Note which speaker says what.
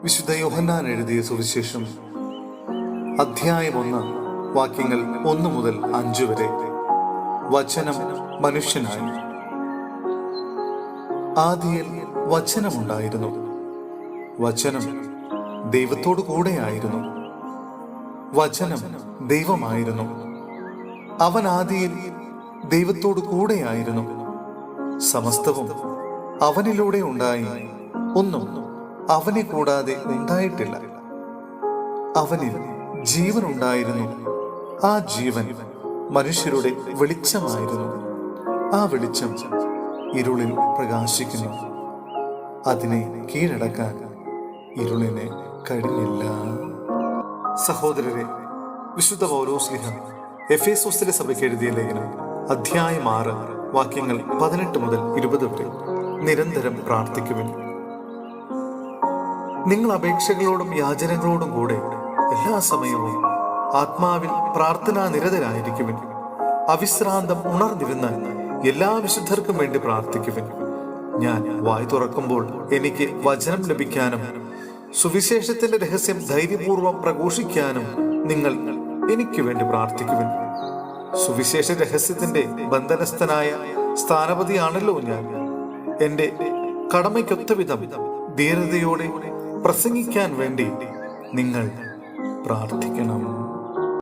Speaker 1: വിശുദ്ധ യോഹന്നാൻ എഴുതിയ സുവിശേഷം അധ്യായം 1 വാക്യങ്ങൾ 1 മുതൽ 5 വരെ. വചനം മനുഷ്യനായി. ആദിയിൽ വചനമുണ്ടായിരുന്നു. വചനം ദൈവത്തോടു കൂടെയായിരുന്നു. വചനം ദൈവമായിരുന്നു. അവൻ ആദിയിൽ ദൈവത്തോടു കൂടെയായിരുന്നു. സമസ്തവും അവനിലൂടെ ഉണ്ടായി. ഒന്നും അവനെ കൂടാതെ ഉണ്ടായിട്ടില്ല. അവനിൽ ജീവൻ ഉണ്ടായിരുന്നു. ആ ജീവൻ മനുഷ്യരുടെ വെളിച്ചമായിരുന്നു. ആ വെളിച്ചം ഇരുളിൽ പ്രകാശിക്കുന്നു. അതിനെ കീഴടക്കാൻ ഇരുളിനെ കഴിഞ്ഞില്ല. സഹോദരരെ, വിശുദ്ധ പൗലോസ്ലീഹ എഫേസോസിലെ സഭയ്ക്ക് എഴുതിയ ലേഖനം അധ്യായം 6 വാക്യങ്ങൾ 18 മുതൽ 20 വരെ. നിരന്തരം പ്രാർത്ഥിക്കുവിൻ. നിങ്ങൾ അപേക്ഷകളോടും യാചനകളോടും കൂടെ എല്ലാ സമയവും ആത്മാവിൽ പ്രാർത്ഥനാ നിരതരായിരിക്കുവിൻ. അവിശ്രാന്തം ഉണർന്നിരുന്ന് എല്ലാ വിശുദ്ധർക്കും വേണ്ടി പ്രാർത്ഥിക്കുവിൻ. ഞാൻ വായ് തുറക്കുമ്പോൾ എനിക്ക് വചനം ലഭിക്കാനും സുവിശേഷത്തിന്റെ രഹസ്യം ധൈര്യപൂർവ്വം പ്രഘോഷിക്കാനും നിങ്ങൾ എനിക്ക് വേണ്ടി പ്രാർത്ഥിക്കുവിൻ. സുവിശേഷ രഹസ്യത്തിന്റെ ബന്ധനസ്ഥനായ സ്ഥാനപതിയാണല്ലോ ഞാൻ. എന്റെ കടമയ്ക്കൊത്ത വിധം ധീരതയോടെ പ്രസംഗിക്കാൻ വേണ്ടി നിങ്ങൾ പ്രാർത്ഥിക്കണം.